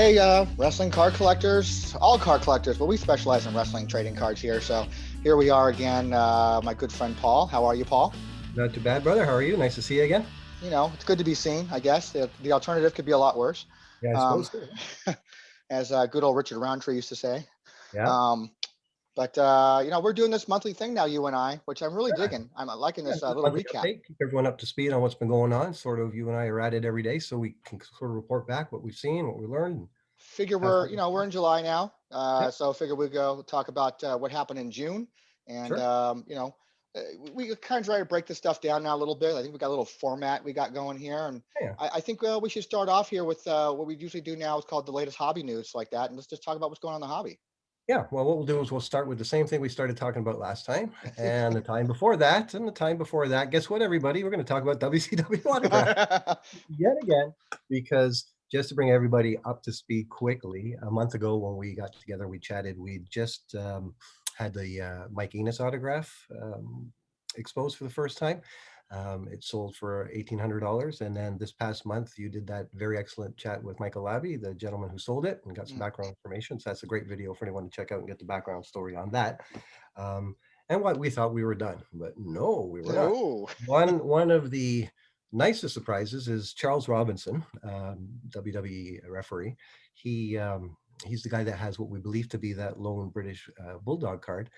Hey, wrestling card collectors, all card collectors, but we specialize in wrestling trading cards here. So here we are again, my good friend Paul. How are you, Paul? Not too bad, brother. How are you? Nice to see you again. You know, it's good to be seen, I guess. The alternative could be a lot worse, Yeah, I um, suppose so. as good old Richard Roundtree used to say. Yeah. Um, but we're doing this monthly thing now, you and I, which I'm really Yeah. digging. I'm liking Yeah, this good little monthly recap. update. Keep everyone up to speed on what's been going on. Sort of you and I are at it every day, so we can sort of report back what we've seen, what we learned, and Figure have we're fun. you know we're in July now, Yep, so figure we go talk about what happened in June, and sure. we kind of try to break this stuff down now a little bit. I think we got a little format we got going here, and Yeah. I think we should start off here with what we usually do now. It's called the latest hobby news, like that, and let's just talk about what's going on in the hobby. Yeah. Well, what we'll do is we'll start with the same thing we started talking about last time, and the time before that, and the time before that. Guess what, everybody? We're going to talk about WCW autograph yet again, because just to bring everybody up to speed quickly, a month ago when we got together, we chatted. We just had the Mike Enos autograph exposed for the first time. It sold for $1,800, and then this past month you did that very excellent chat with Michael Labby, the gentleman who sold it, and got some Mm. background information. So that's a great video for anyone to check out and get the background story on that. Um, and what we thought we were done, but no, we were not. Ooh. One of the nicest surprises is Charles Robinson, WWE referee. He he's the guy that has what we believe to be that lone British bulldog card,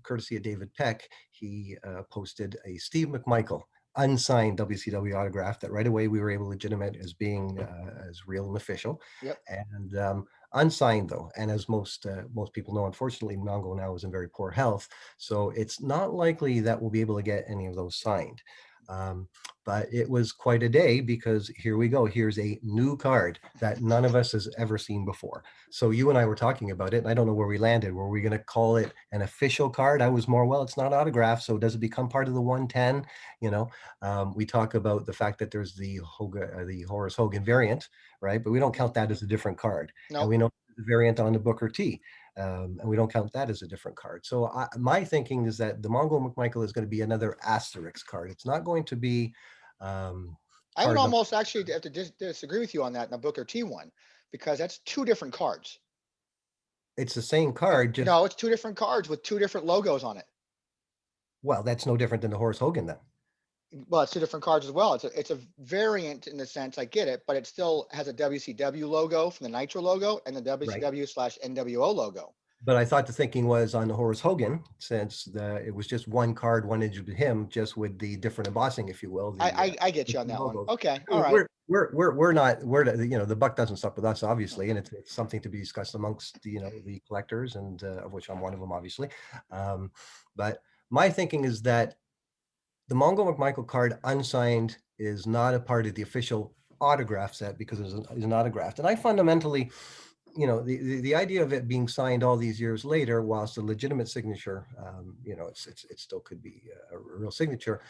courtesy of David Peck. He posted a Steve McMichael unsigned WCW autograph that right away we were able to legitimate as being as real and official, Yep. and unsigned though. And as most people know, unfortunately, Mongo now is in very poor health, so it's not likely that we'll be able to get any of those signed. Um, but it was quite a day because here we go. Here's a new card that none of us has ever seen before. So you and I were talking about it, and I don't know where we landed. Were we going to call it an official card? I was more, well, it's not autographed, so does it become part of the 110? You know, we talk about the fact that there's the Horace Hogan variant, right? But we don't count that as a different card, and Nope. we know the variant on the Booker T. And we don't count that as a different card. So my thinking is that the Mongo McMichael is going to be another asterisk card. It's not going to be I would card number. almost actually have to disagree with you on that in the Booker T one, because that's two different cards. It's the same card, just, No, it's two different cards with two different logos on it. well, that's no different than the Horace Hogan then. Well, it's two different cards as well. It's a variant in the sense, I get it, but it still has a WCW logo from the Nitro logo and the Right. WCW/NWO logo. But I thought the thinking was on the Horace Hogan, since it was just one card, one inch of him, just with the different embossing, if you will, I get the you on two that one. logos. Okay, I all mean, right. we're not, the buck doesn't stop with us, obviously, and it's something to be discussed amongst the collectors, and of which I'm one of them, obviously. But my thinking is that the Mongo McMichael card unsigned is not a part of the official autograph set because it's an autographed. And I fundamentally, the idea of it being signed all these years later, whilst a legitimate signature, it still could be a real signature.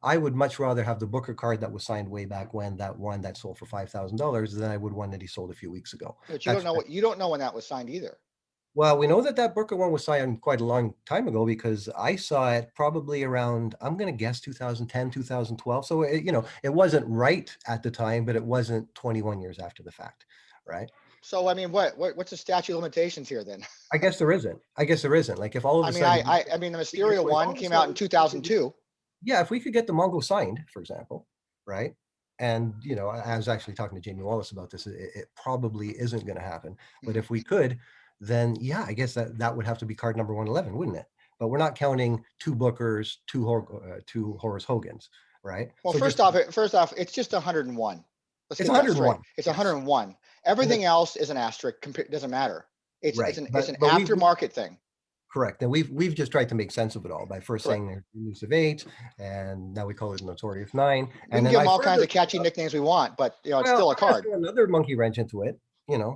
I would much rather have the Booker card that was signed way back when, that one that sold for $5,000, than I would one that he sold a few weeks ago. But That's you don't know when that was signed either. Well, we know that that Booker one was signed quite a long time ago because I saw it probably around, I'm going to guess 2010, 2012. So, it wasn't right at the time, but it wasn't 21 years after the fact, right? So I mean, what's the statute of limitations here then? I guess there isn't. I guess there isn't. Like if all of I a mean, sudden, I mean, the if Mysterio one all of a came out in sudden, we could 2002. yeah, if we could get the Mongo signed, for example, right? And, I was actually talking to Jamie Wallace about this. It probably isn't going to happen. But Mhm. if we could, then yeah, I guess that would have to be card number 111, wouldn't it? But we're not counting two Bookers, two Horace Hogans, right? Well, So just, first off, it's just 101. Let's it's get that straight. 101. It's Yes. 101. And Everything else is an asterisk. Doesn't matter. right. It's an But aftermarket thing. correct. And we've just tried to make sense of it all by first Correct. saying there's elusive eight, and now we call it notorious nine. We And can then give them I all kinds further of catchy nicknames we want, but it's Well, still a I'm going to card. throw another monkey wrench into it,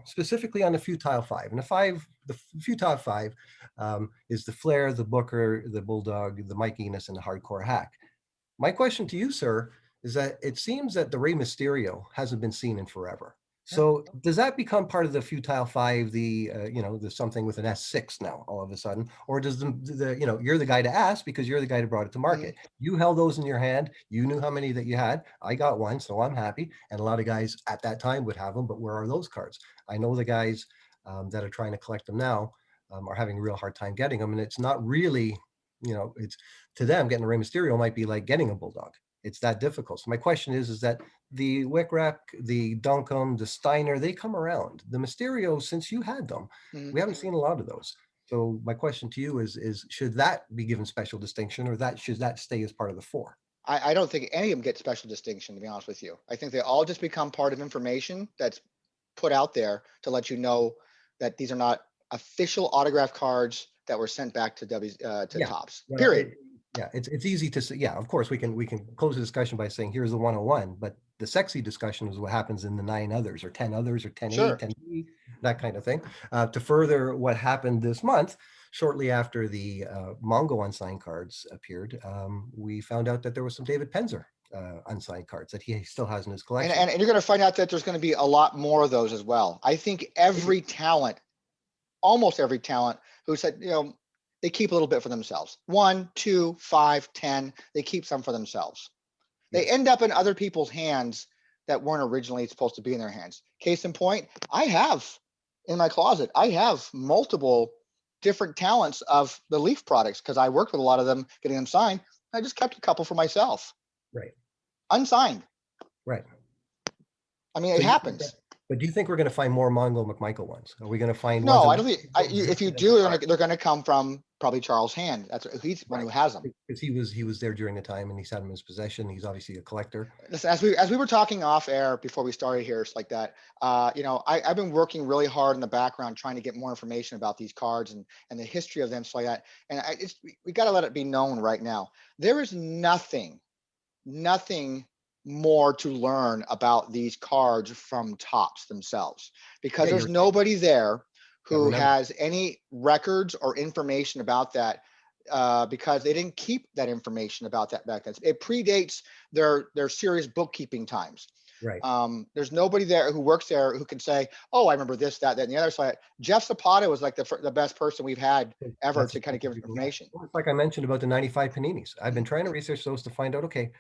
specifically on the futile five. And the futile five is the Flair, the Booker, the Bulldog, the Mike Enos, and the Hardcore Hack. My question to you, sir, is that it seems that the Rey Mysterio hasn't been seen in forever. Yeah. So does that become part of the futile five, the, the something with an S6 now all of a sudden? Or does you're the guy to ask because you're the guy that brought it to Mhm. market. You held those in your hand. You knew how many that you had. I got one, so I'm happy. And a lot of guys at that time would have them, but where are those cards? I know the guys that are trying to collect them now are having a real hard time getting them. And it's not really, it's to them, getting a Rey Mysterio might be like getting a Bulldog. It's that difficult. So my question is that the Wickrack, the Duncombe, the Steiner, they come around. The Mysterio, since you had them, Mhm. we haven't seen a lot of those. So my question to you is should that be given special distinction, or should that stay as part of the four? I don't think any of them get special distinction, to be honest with you. I think they all just become part of information that's put out there to let you know that these are not official autograph cards that were sent back to to Yeah. Tops. Well, Period. yeah, it's easy to say. Yeah, of course we can close the discussion by saying here's the 101, but the sexy discussion is what happens in the 9 others or 10 others or 10A, Sure. 10B, that kind of thing. To further what happened this month, shortly after the Mongo unsigned cards appeared, we found out that there was some David Penzer unsigned cards that he still has in his And, collection. and you're going to find out that there's going to be a lot more of those as well. I think every talent, almost every talent who said, they keep a little bit for themselves. 1, 2, 5, 10, they keep some for themselves. They Yes. end up in other people's hands that weren't originally supposed to be in their hands. Case in point, I have in my closet, I have multiple different talents of the Leaf products because I worked with a lot of them getting them signed. I just kept a couple for myself, Right. unsigned. Right. I mean, So it you think happens. but do you think we're going to find more Mongo McMichael ones? Are we going to find ones No, that I we don't think. don't If you existed at the do, time? they're going to come from probably Charles Hand. He's the one Right. who has them. Because he was there during the time and he's had them in his possession. He's obviously a collector. Listen, as we were talking off air before we started here, it's like that. I've been working really hard in the background trying to get more information about these cards and the history of them, so like that. And we got to let it be known right now. There is nothing more to learn about these cards from Tops themselves because Yeah, there's you're right. nobody there That who remember. has any records or information about that because they didn't keep that information about that back then. It predates their serious bookkeeping times. Right. There's nobody there who works there who can say, "Oh, I remember this, that, and the other." So Jeff Zapata was like the best person we've had ever That's to the kind of type of give us people, yeah. information. Well, it's like I mentioned about the 95 Paninis. I've been Mhm. trying to research those to find out, okay,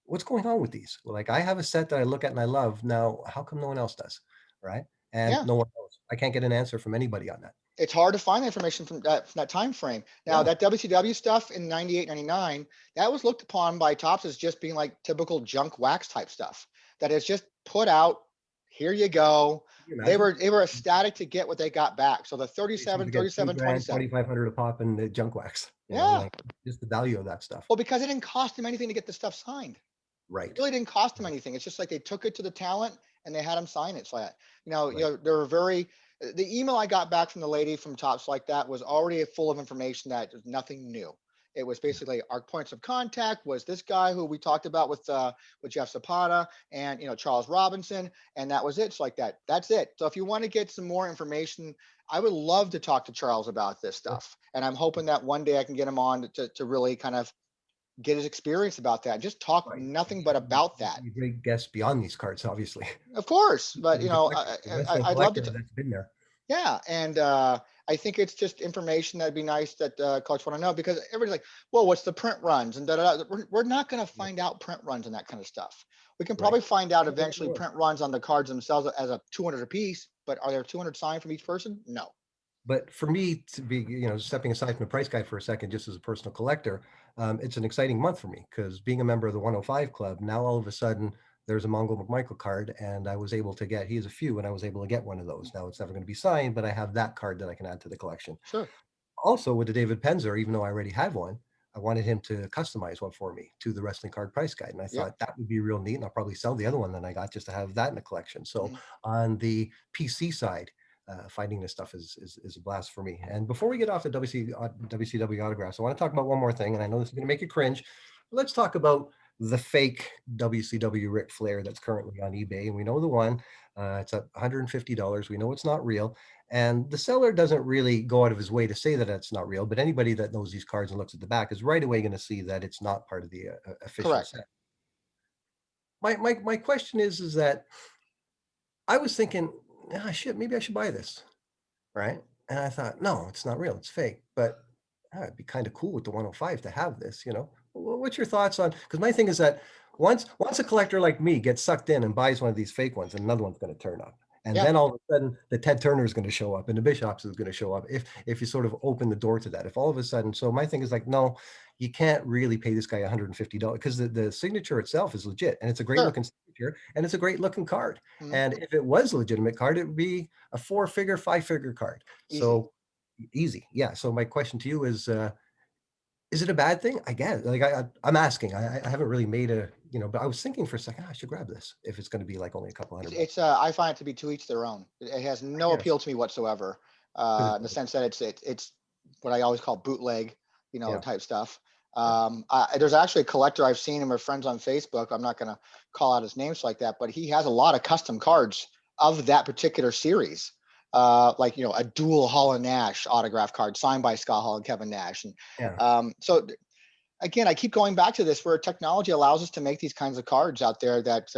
what's going on with these? Well, like I have a set that I look at and I love. Now, how come no one else does? Right. And Yeah. no one knows. I can't get an answer from anybody on that. It's hard to find information from that time frame. Now Yeah. that WCW stuff in 98, 99, that was looked upon by Tops as just being like typical junk wax type stuff that is just put out. Here you go. Can you They imagine? were they were ecstatic to get what they got back. So the These things 37, to get 37, 2 grand, 27. 2,500 a pop in the junk wax, Yeah. like just the value of that stuff. Well, because it didn't cost them anything to get the stuff signed. It Right. really didn't cost them anything. It's just like they took it to the talent and they had them sign it. So that, Right. they were very. The email I got back from the lady from Tops like that was already full of information that was nothing new. It was Yeah. basically our points of contact was this guy who we talked about with Jeff Zapata and Charles Robinson, and that was it. It's like that. That's it. So if you want to get some more information, I would love to talk to Charles about this Sure. stuff, and I'm hoping that one day I can get him on to really kind of get his experience about that. Just talk Right. nothing but about He'd that. be a great guest beyond these cards, obviously. Of course, but He's a collector, a wrestling I'd love to. collector that's been there. Yeah, and I think it's just information that'd be nice that coach want to know because everybody's like, well, what's the print runs and da da da. We're not going to Yeah. find out print runs and that kind of stuff. We can Right. probably find out No, we never eventually will. print runs on the cards themselves as a 200 a piece, but are there 200 signed from each person? No. But for me to be, stepping aside from the price guide for a second, just as a personal collector, it's an exciting month for me because being a member of the 105 Club, now all of a sudden there's a Mongo McMichael card, and I was able to get, he has a few, and I was able to get one of those. Now it's never going to be signed, but I have that card that I can add to the collection. Sure. Also, with the David Penzer, even though I already had one, I wanted him to customize one for me to the wrestling card price guide. And I Yep. thought that would be real neat. And I'll probably sell the other one that I got just to have that in the collection. So Mhm. on the PC side, finding this stuff is a blast for me. And before we get off the WCW autographs, I want to talk about one more thing. And I know this is going to make you cringe. But let's talk about the fake WCW Ric Flair that's currently on eBay. And we know the one. It's at $150. We know it's not real. And the seller doesn't really go out of his way to say that it's not real, but anybody that knows these cards and looks at the back is right away going to see that it's not part of the official Correct. set. My question is that I was thinking, ah, shit, maybe I should buy this, right? And I thought, no, it's not real, it's fake. But it'd be kind of cool with the 105 to have this, you know? What's your thoughts on? Because my thing is that once a collector like me gets sucked in and buys one of these fake ones, another one's going to turn up. And Yeah, then all of a sudden, the Ted Turner is going to show up, and the Bishops is going to show up. If you sort of open the door to that, if all of a sudden, so my thing is like, no, you can't really pay this guy $150 because the signature itself is legit, and it's a great sure. looking signature, and it's a great looking card. Mhm. And if it was a legitimate card, it would be a 4-figure, 5-figure card. Easy. So easy, yeah. So my question to you is it a bad thing? I guess. Like I'm asking. I haven't really made a, you know, but I was thinking for a second, "Ah, I should grab this if it's going to be like only a couple hundred bucks." I find it to be to each their own. It has I no guess appeal to me whatsoever, because in the sense that it's what I always call bootleg, yeah, type stuff. yeah, There's actually a collector I've seen him with friends on Facebook. I'm not going to call out his names like that, but he has a lot of custom cards of that particular series. Like a dual Hall and Nash autograph card signed by Scott Hall and Kevin Nash, and yeah. so again, I keep going back to this where technology allows us to make these kinds of cards out there that,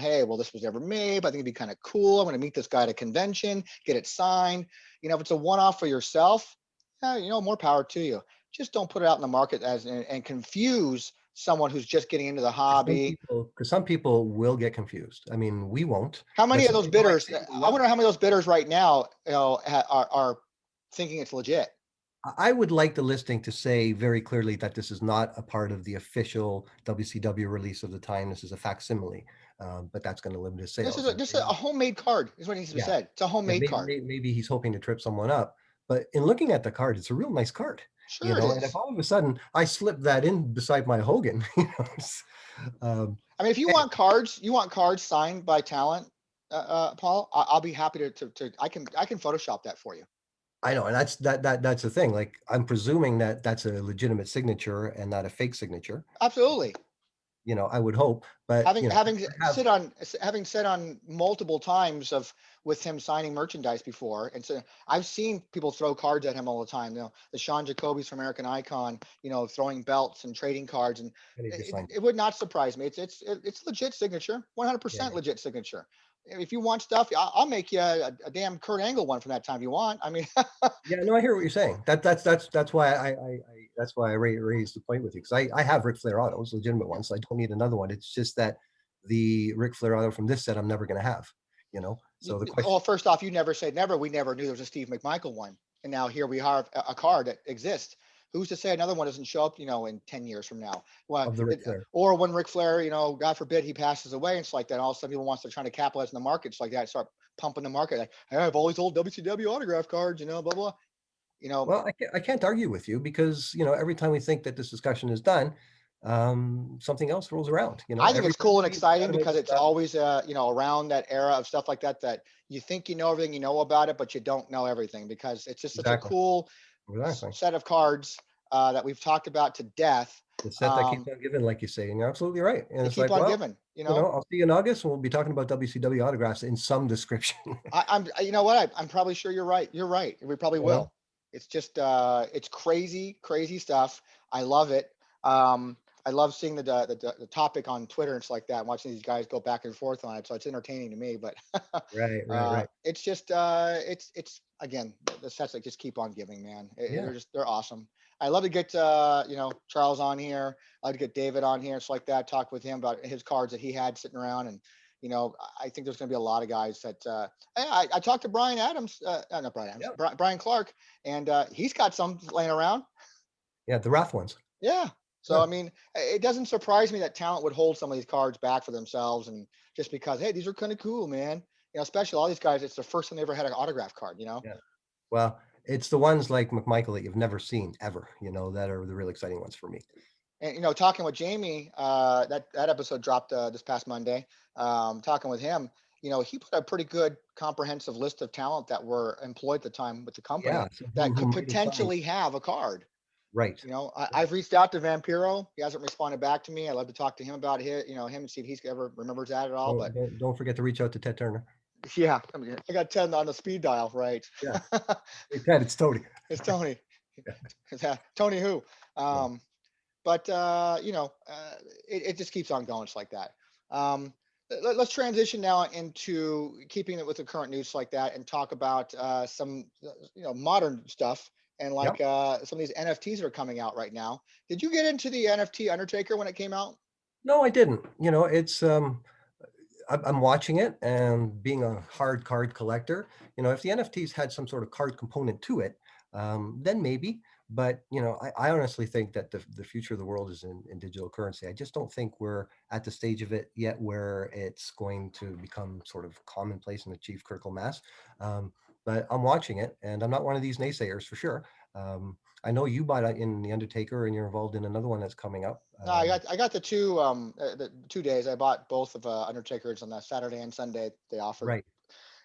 hey, well, this was never made, but I think it'd be kind of cool. I'm going to meet this guy at a convention, get it signed. If it's a one-off for yourself, more power to you. Just don't put it out in the market and confuse someone who's just getting into the hobby. Because some people will get confused. I mean, we won't, How but many of some those people like bidders? say I love wonder it. how many of those bidders right now, are thinking it's legit. I would like the listing to say very clearly that this is not a part of the official WCW release of the time. This is a facsimile, but that's going to limit his This is sales. And just a maybe, homemade card, is what needs to be yeah, said. It's a yeah, homemade card. maybe he's hoping to trip someone up. But in looking at the card, it's a real nice card, you Sure, it know. And if is. all of a sudden I slip that in beside my Hogan, um, I mean, if you want cards signed by talent, Paul, I'll be happy to I can Photoshop that for you. I know, and that's the thing. Like, I'm presuming that that's a legitimate signature and not a fake signature. Absolutely. You know, I would hope, but Having you know, having I have, sit on having said on multiple times of with him signing merchandise before, and so I've seen people throw cards at him all the time. The Sean Jacobys from American Icon, throwing belts and trading cards, and I need to it, sign. it would not surprise me. It's legit signature, Yeah. 100% legit signature. If you want stuff, I'll make you a damn Kurt Angle one from that time. You want? I mean, Yeah, no, I hear what you're saying. That's why that's why I raised the point with you because I have Ric Flair autos, legitimate ones, so I don't need another one. It's just that the Ric Flair auto from this set I'm never going to have, you know. So the question, well, first off, you never said never. We never knew there was a Steve McMichael one, and now here we have a card that exists. Who's to say another one doesn't show up, in 10 years from now? Well, of the Ric Flair, or when Ric Flair, God forbid, he passes away, and it's like that. All of a sudden, people wants to try to capitalize in the markets like that, start pumping the market. Like, hey, I have all these old WCW autograph cards, blah blah. You know, well, I can't argue with you because you know every time we think that this discussion is done, something else rolls around. You know, I think every it's time cool and we exciting automate because this it's stuff, always, around that era of stuff like that that you think you know everything you know about it, but you don't know everything because it's just such a exactly, cool exactly. set of cards that we've talked about to death. The set that keeps Um, on giving, like you say, and you're absolutely right. And they it's keep like, on well, giving. you know, I'll see you in August, and we'll be talking about WCW autographs in some description. You know what? I'm probably sure you're right. You're right. We probably You know, will. It's just, it's crazy, crazy stuff. I love it. Um, I love seeing the topic on Twitter and stuff like that, and watching these guys go back and forth on it. So it's entertaining to me. But right, right, right. it's just, it's again the sets that just keep on giving, man. Yeah, They're awesome. I love to get Charles on here. I like to get David on here. It's like that. Talk with him about his cards that he had sitting around, and I think there's going to be a lot of guys that I talked to Brian Adams, not Brian Adams, yeah, Brian Clark, and he's got some laying around. yeah. The Wrath ones. Yeah. So Yeah, I mean, it doesn't surprise me that talent would hold some of these cards back for themselves, and just because, hey, these are kind of cool, man. Especially all these guys, it's the first time they ever had an autograph card. yeah. Well, it's the ones like McMichael that you've never seen ever. You know, that are the real exciting ones for me. And talking with Jamie, that episode dropped this past Monday. Talking with him, he put a pretty good comprehensive list of talent that were employed at the time with the Yeah. company So that who could might have signed? potentially have a card. Right. Right. I've reached out to Vampiro. He hasn't responded back to me. I'd love to talk to him about him and see if he's ever remembers that at all. But Don't forget to reach out to Ted Turner. yeah, I mean, I got 10 on the speed dial, right? Yeah. Hey, Ted, it's Tony. It's Tony. Yeah. Tony who? Yeah. But it just keeps on going. It's like that. Um, Let's transition now into keeping it with the current news like that, and talk about some modern stuff, and Yep. like some of these NFTs that are coming out right now. Did you get into the NFT Undertaker when it came out? No, I didn't. It's I'm watching it, and being a hard card collector, if the NFTs had some sort of card component to it, then maybe. But I honestly think that the future of the world is in digital currency. I just don't think we're at the stage of it yet where it's going to become sort of commonplace and achieve critical mass. But I'm watching it, and I'm not one of these naysayers for sure. I know you bought it in the Undertaker, and you're involved in another one that's coming up. No, I got the 2 days. I bought both of Undertakers on that Saturday and Sunday they offered, Right.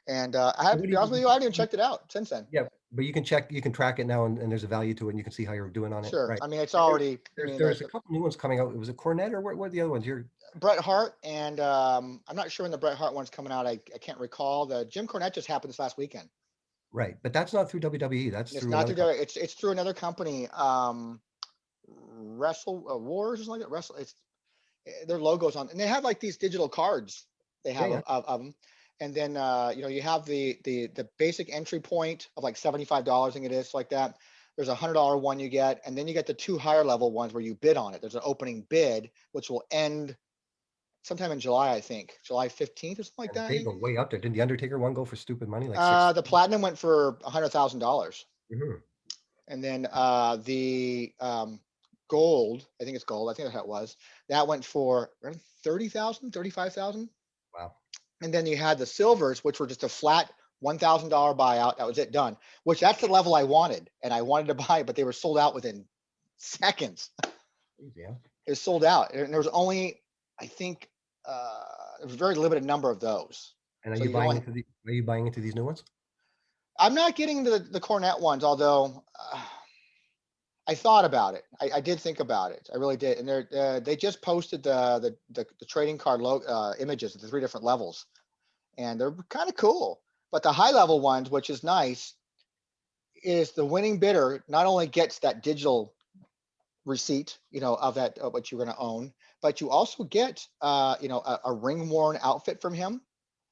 and I have to What be do honest with you, I haven't even checked it out since then. Yeah, but you can check, you can track it now, and there's a value to it, and you can see how you're doing on it, Sure, right? I mean it's And there's already. I there's mean there's a couple new ones coming out. Was it Cornette, or what are the other ones? You're Bret Hart, and I'm not sure when the Bret Hart one's coming out. I can't recall. The Jim Cornette just happened this last weekend. right, but that's not through WWE. That's It's through not another through company. it's through another company. Wrestle Wars or something like that. Wrestle. It's their logos on, and they have like these digital cards they Yeah, have yeah. of them. And then you have the basic entry point of like $75. I think it is like that. There's $100 one you get, and then you get the two higher level ones where you bid on it. There's an opening bid which will end sometime in July, I think, July 15th or something like And that. I they think. go way up there. Didn't the Undertaker one go for stupid money, like six? The platinum went for $100,000, Mhm. and then the gold, I think it's gold, I think that's how it was. That went for 30,000, 35,000. Wow. And then you had the silvers, which were just a flat $1,000 buyout. That was it, done. Which that's the level I wanted, and I wanted to buy it, but they were sold out within seconds. Yeah. It was sold out, and there was only, I think, there was a very limited number of those. And So you can only. are you buying into these new ones? I'm not getting the Cornette ones, although I thought about it. I did think about it. I really did. And they just posted the trading card images of the three different levels, and they're kind of cool. But the high level ones, which is nice, is the winning bidder not only gets that digital receipt, of that of what you're going to own, but you also get, a ring worn outfit from him.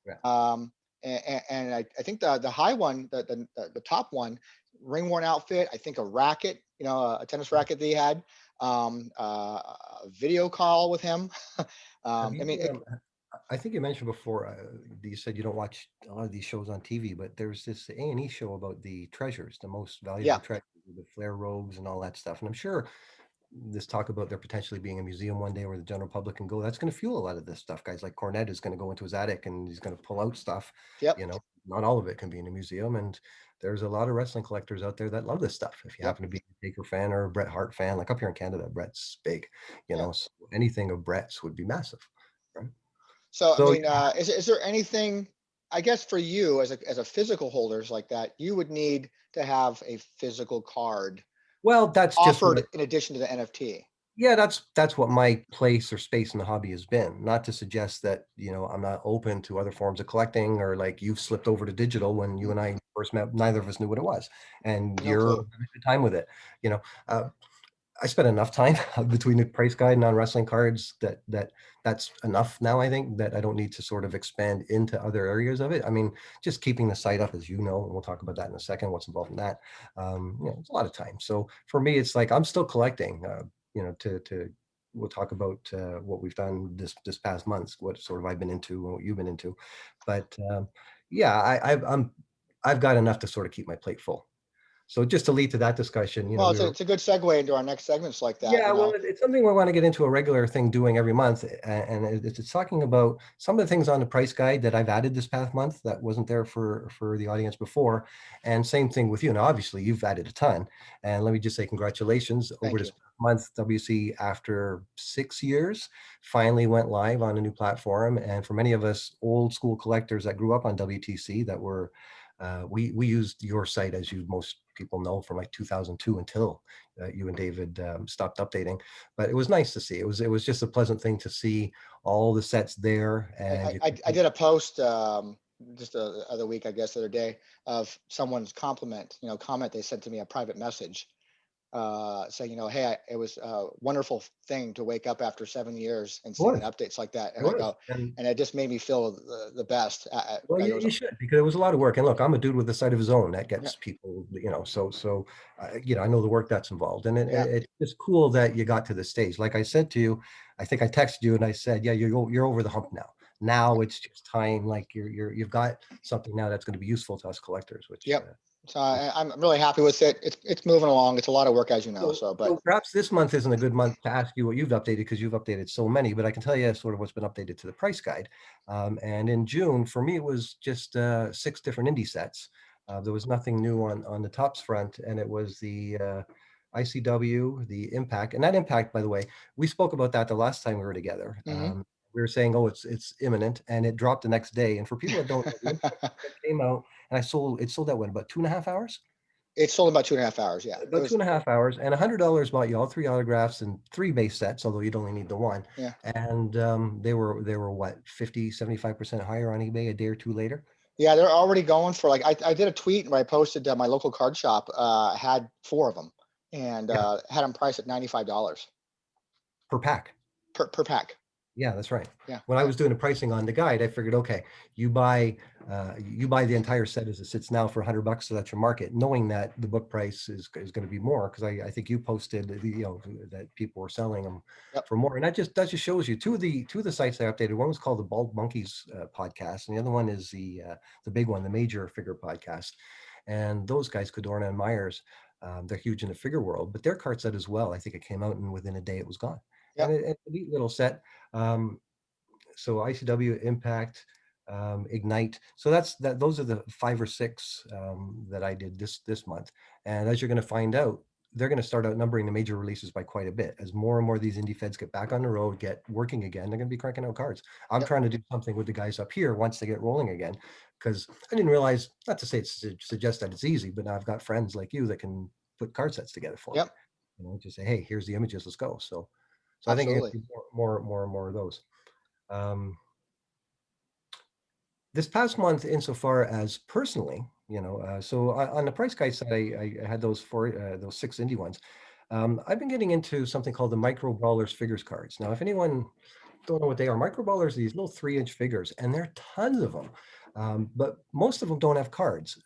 Yeah. And I think the high one, the top one, ring worn outfit. I think a racket, a tennis racket that he had, a video call with him. Have I you? mean, I think you mentioned before. You said you don't watch a lot of these shows on TV, but there's this A&E show about the treasures, the most valuable yeah, treasures, the Flair robes and all that stuff. And I'm sure this talk about there potentially being a museum one day where the general public can go, that's going to fuel a lot of this stuff. Guys like Cornette is going to go into his attic, and he's going to pull out stuff. yep, you know Not all of it can be in a museum, and there's a lot of wrestling collectors out there that love this stuff. If you yep, happen to be a Taker fan or a Bret Hart fan, like up here in Canada, Bret's big. yeah. So anything of Bret's would be massive, right? So I So mean, is there anything? I guess for you as a physical holders like that, you would need to have a physical card well, that's just what offered in addition to the NFT. yeah, that's what my place or space in the hobby has been. Not to suggest that, I'm not open to other forms of collecting, or like you've slipped over to digital when you Mm, and I first met, neither of us knew what it was. And no you're clue. having a good time with it. You know, uh, I spent enough time between the price guide and on wrestling cards that's enough now. I think that I don't need to sort of expand into other areas of it. I mean, just keeping the site up, as you know, and we'll talk about that in a second, what's involved in that. It's a lot of time. So for me, it's like I'm still collecting. To we'll talk about what we've done this past month, what sort of I've been into and what you've been into. But yeah, I've got enough to sort of keep my plate full. So just to lead to that discussion, Well, we it's a, were it's a good segue into our next segments like that. yeah, well, it's something we want to get into a regular thing doing every month, and it's talking about some of the things on the price guide that I've added this past month that wasn't there for the audience before, and same thing with you. Now, obviously, you've added a ton, and let me just say congratulations over Thank you. this month. WC, after 6 years, finally went live on a new platform, and for many of us old school collectors that grew up on WTC, that were we used your site, as you most people know, from like 2002 until you and David stopped updating. But it was nice to see. It was just a pleasant thing to see all the sets there, and I did a post just the other week, I guess, the other day, of someone's comment they sent to me a private message saying, hey, it was a wonderful thing to wake up after 7 years and It seeing was, updates like that. it And I was. go, and it just made me feel the best. Well, There was, you should, because it was a lot of work. And look, I'm a dude with a sight of his own that yeah, gets people, so I know the work that's involved, and yeah, it's just cool that you got to the stage. Like I said to you, I think I texted you and I said, yeah, you're over the hump now. yeah, Now it's just time. Like you've got something now that's going to be useful to us collectors, which. yep. So I'm really happy with it. It's moving along. It's a lot of work, as you know. So, So, but so perhaps this month isn't a good month to ask you what you've updated, because you've updated so many, but I can tell you sort of what's been updated to the price guide. And in June, for me, it was just 6 different indie sets. There was nothing new on the tops front, and it was the ICW, the Impact. And that Impact, by the way, we spoke about that the last time we were together. mhm. We were saying, oh, it's imminent, and it dropped the next day. And for people that don't know, the Impact came out, and it sold out in about 2.5 hours. It sold in about 2.5 hours. Yeah, it About two was. and a half hours, and $100 bought you all 3 autographs and 3 base sets, although you'd only need the one. Yeah, And they were what, 50, 75% higher on eBay a day or two later yeah. They're already going for like I did a tweet where I posted my local card shop had four of them and yeah, had them priced at $95 per pack. per pack. Yeah, that's right. Yeah, When I yeah, was doing the pricing on the guide, I figured, okay, you buy the entire set as it sits now for $100, so that's your market, knowing that the book price is going to be more, because I think you posted that people were selling them yep. for more, and that just shows you two of the sites I updated. One was called the Bald Monkeys podcast, and the other one is the big one, the Major Figure podcast, and those guys, Cadorna and Myers, they're huge in the figure world, but their card set as well. I think it came out and within a day it was gone, and Yep. it's a neat little set. um, so ICW, Impact, Ignite. So those are the 5 or 6 that I did this month. And as you're going to find out, they're going to start outnumbering the major releases by quite a bit. As more and more of these indie feds get back on the road, get working again, they're going to be cranking out cards. I'm Yep. trying to do something with the guys up here once they get rolling again, because I didn't realize, not to say it's to suggest that it's easy, but now I've got friends like you that can put card sets together for me. Yep. Just say, hey, here's the images, let's go. So I think you're going Absolutely. to see more and more of those. Um, this past month, insofar as personally, so on the price guide side, I had those 6 indie ones. I've been getting into something called the micro brawlers figures cards. Now, if anyone don't know what they are, micro brawlers are these little 3-inch figures, and there are tons of them, but most of them don't have cards.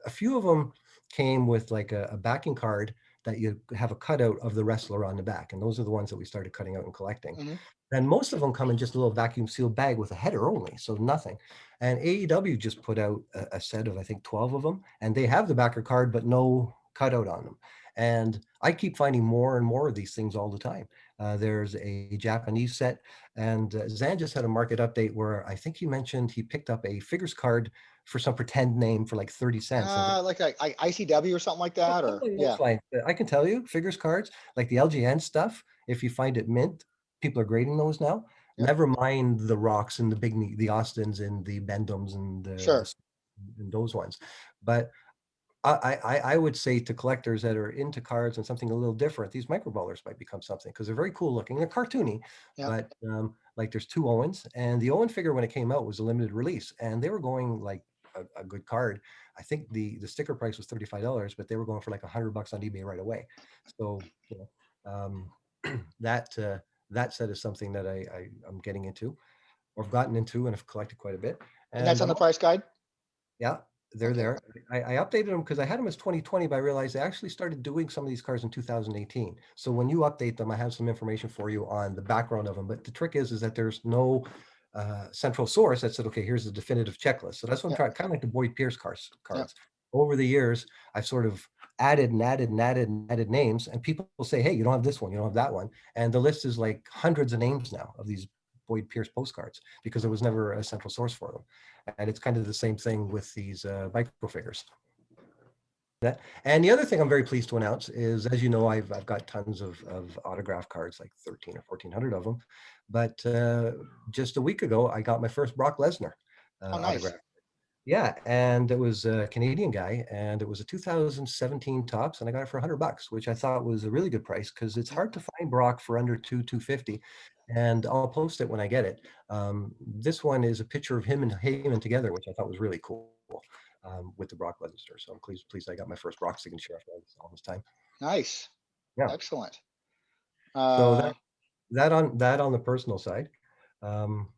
A few of them came with like a backing card that you have a cutout of the wrestler on the back, and those are the ones that we started cutting out and collecting. Hmm. And most of them come in just a little vacuum sealed bag with a header only, so nothing. And AEW just put out a set of, I think, 12 of them, and they have the backer card, but no cutout on them. And I keep finding more and more of these things all the time. There's a Japanese set, and Zan just had a market update where I think he mentioned he picked up a figures card for some pretend name for like 30 cents. I was like, Like ICW or something like that, or something yeah, looks like, I can tell you, figures cards, like the LGN stuff, if you find it mint, people are grading those now. yep, Never mind the rocks and the Austins and the Bendums and sure, and those ones. But I would say to collectors that are into cards and something a little different, these microballers might become something, because they're very cool looking. They're cartoony, yeah. but like there's 2 Owens, and the Owen figure when it came out was a limited release, and they were going like a good card. I think the sticker price was $35, but they were going for like $100 on eBay right away. So that that set is something that I'm getting into, or I've gotten into, and have collected quite a bit. And that's And on the price guide. yeah, they're Okay. there. I updated them because I had them as 2020, but I realized they actually started doing some of these cars in 2018. So when you update them, I have some information for you on the background of them. But the trick is that there's no central source that said, okay, here's the definitive checklist. So that's what I'm Yep. trying, kind of like the Boyd Pierce Yep. cards. Over the years, I've sort of added and added and added and added names, and people will say, hey, you don't have this one, you don't have that one. And the list is like hundreds of names now of these Boyd Pierce postcards, because there was never a central source for them. And it's kind of the same thing with these microfigures. And the other thing I'm very pleased to announce is, as you know, I've got tons of autograph cards, like 13 or 1400 of them. But just a week ago, I got my first Brock Lesnar Oh, nice. autograph. Yeah, and it was a Canadian guy, and it was a 2017 tops, and I got it for $100, which I thought was a really good price, because it's Yep. hard to find Brock for under 250. And I'll post it when I get it. This one is a picture of him and Heyman together, which I thought was really cool, with the Brock Lesnar. So I'm pleased I got my first Brock signature after all this time. Nice. Yeah. Excellent. So Uh, that on the personal side. Um,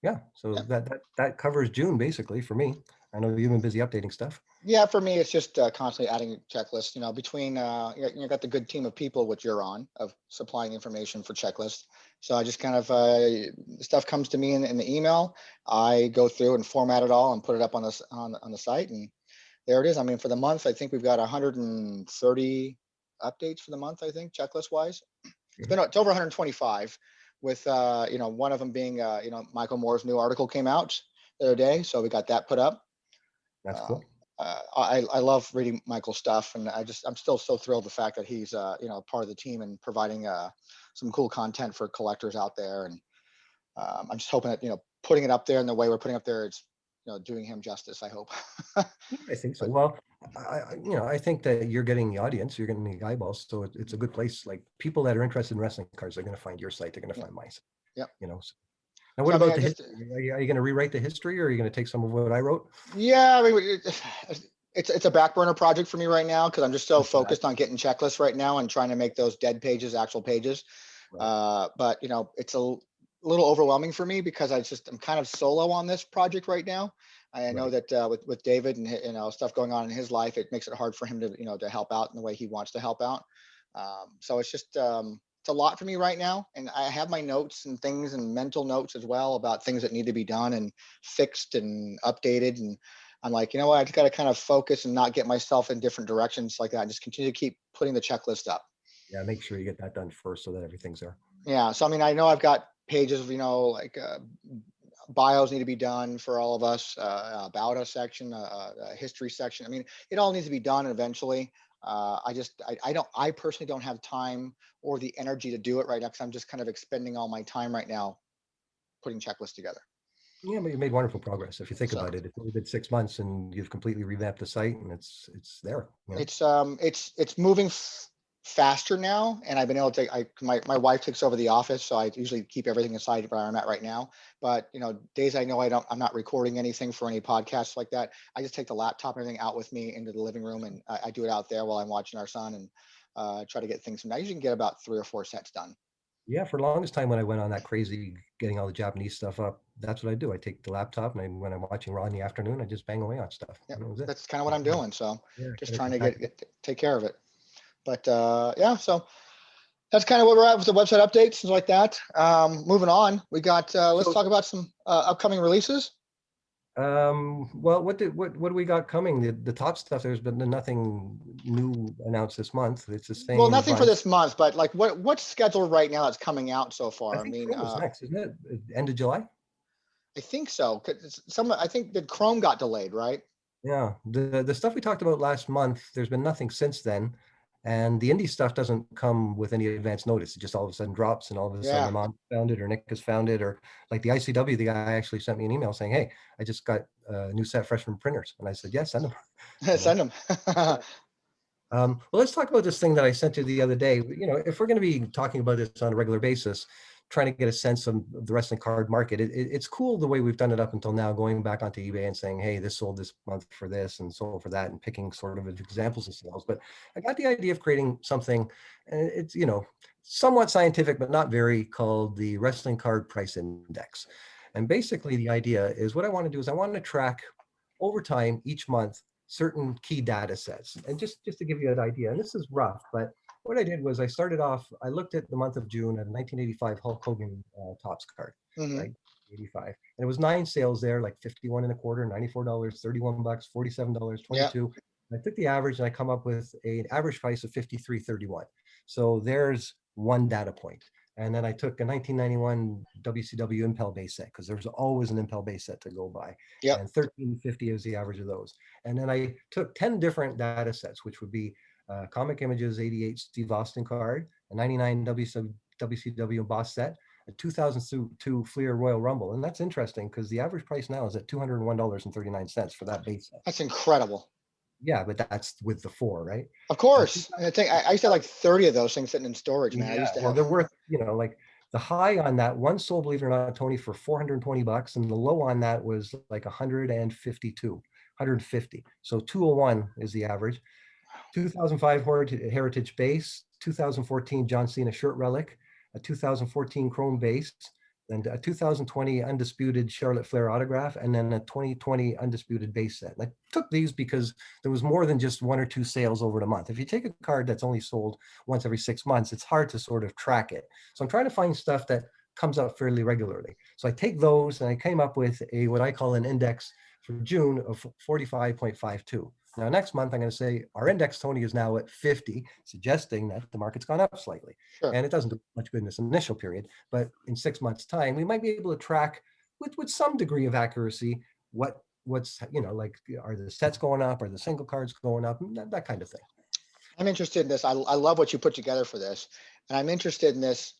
yeah. So yeah. that covers June basically for me. I know you've been busy updating stuff. Yeah, for me, it's just constantly adding checklists. You know, between you got the good team of people which you're on of supplying information for checklists. So I just kind of stuff comes to me in the email. I go through and format it all and put it up on this on the site, and there it is. I mean, for the month, I think we've got 130 updates for the month. I think checklist wise, it's over 125, with one of them being Michael Moore's new article came out the other day, so we got that put up. That's Um, cool. I love reading Michael's stuff, and I'm still so thrilled the fact that he's part of the team and providing some cool content for collectors out there. And I'm just hoping that putting it up there in the way we're putting up there, it's doing him justice. I hope. Yeah, I think so. But Well, I think that you're getting the audience, you're getting the eyeballs, so it's a good place. Like people that are interested in wrestling cards are going to find your site. They're going to yeah, find my site. yeah. So. Now, So what I mean, about I the just history? Are you going to rewrite the history, or are you going to take some of what I wrote? yeah. I mean, it's a back burner project for me right now because I'm just so Right. focused on getting checklists right now and trying to make those dead pages actual pages. But it's a little overwhelming for me because I'm kind of solo on this project right now. I know Right. that with David and stuff going on in his life, it makes it hard for him to to help out in the way he wants to help out. So it's just it's a lot for me right now, and I have my notes and things and mental notes as well about things that need to be done and fixed and updated. And I'm like, you know what, I just got to kind of focus and not get myself in different directions like that. Just continue to keep putting the checklist up. Yeah, make sure you get that done first so that everything's there. Yeah. So I mean, I know I've got pages of like bios need to be done for all of us, about us section, history section. I mean, it all needs to be done eventually. I personally don't have time or the energy to do it right now because I'm just kind of expending all my time right now putting checklists together. Yeah, but you made wonderful progress. If you think So about it, it's only been 6 months and you've completely revamped the site and it's there. it's moving faster now, and I've been able to my wife takes over the office, so I usually keep everything aside where I'm at right now. But days I know I'm not recording anything for any podcasts like that, I just take the laptop and everything out with me into the living room, and I do it out there while I'm watching our son, and try to get things from. I usually can get about 3 or 4 sets done. Yeah, for the longest time when I went on that crazy getting all the Japanese stuff up, that's what I do. I take the laptop and when I'm watching Raw in the afternoon, I just bang away on stuff. Yeah, And that was it. that's kind of what I'm doing. So Yeah, just gotta trying to get back. take care of it. But yeah, so that's kind of where we're at with the website updates, things like that. Moving on, we got let's So, talk about some upcoming releases. well, what do we got coming? The top stuff, there's been nothing new announced this month. It's the Well, same nothing for bunch. this month, but like what's scheduled right now that's coming out so I far? I think mean, Chrome is next, isn't it? End of July? I think so. 'Cause I think that Chrome got delayed, right? Yeah, the stuff we talked about last month, there's been nothing since then. And the indie stuff doesn't come with any advance notice. It just all of a sudden drops, and all of a sudden Yeah, Anand found it, or Nick has found it, or like the ICW, the guy actually sent me an email saying, "Hey, I just got a new set fresh from printers," and I said, "Yes, send them." You know. send them. Well, let's talk about this thing that I sent you the other day. If we're going to be talking about this on a regular basis, trying to get a sense of the wrestling card market, it's cool the way we've done it up until now, going back onto eBay and saying, hey, this sold this month for this and sold for that, and picking sort of examples of sales. But I got the idea of creating something, it's, somewhat scientific, but not very, called the Wrestling Card Price Index. And basically the idea is, what I want to do is I want to track over time each month certain key data sets. And just to give you an idea, and this is rough, but what I did was I looked at the month of June at a 1985 Hulk Hogan Topps card, Hmm. right? 85. And it was 9 sales there, like 51 and a quarter, $94, $31, $47, Yeah, 22. And I took the average and I come up with an average price of 53.31. So there's one data point. And then I took a 1991 WCW Impel base set, because there's always an Impel base set to go by. yep. And 1350 is the average of those. And then I took 10 different data sets, which would be Comic Images 88 Steve Austin card, a 99 WCW Boss set, a 2002 Fleer Royal Rumble. And that's interesting because the average price now is at $201.39 for that base set. That's incredible. Yeah, but that's with the 4, right? Of Uh, course. And I think I used to have like 30 of those things sitting in storage, man. I yeah, used to well, have. they're worth, like the high on that one sold, believe it or not, Tony, for $420, and the low on that was like 152, 150. So 201 is the average. 2005 Heritage base, 2014 John Cena shirt relic, a 2014 Chrome base, and a 2020 Undisputed Charlotte Flair autograph, and then a 2020 Undisputed base set. And I took these because there was more than just 1 or 2 sales over the month. If you take a card that's only sold once every 6 months, it's hard to sort of track it. So I'm trying to find stuff that comes out fairly regularly. So I take those and I came up with what I call an index for June of 45.52. Now, next month, I'm going to say our index, Tony, is now at 50, suggesting that the market's gone up slightly. Sure. And it doesn't do much good in this initial period. But in 6 months' time, we might be able to track with some degree of accuracy what's, like, are the sets going up? Are the single cards going up? That kind of thing. I'm interested in this. I love what you put together for this. And I'm interested in this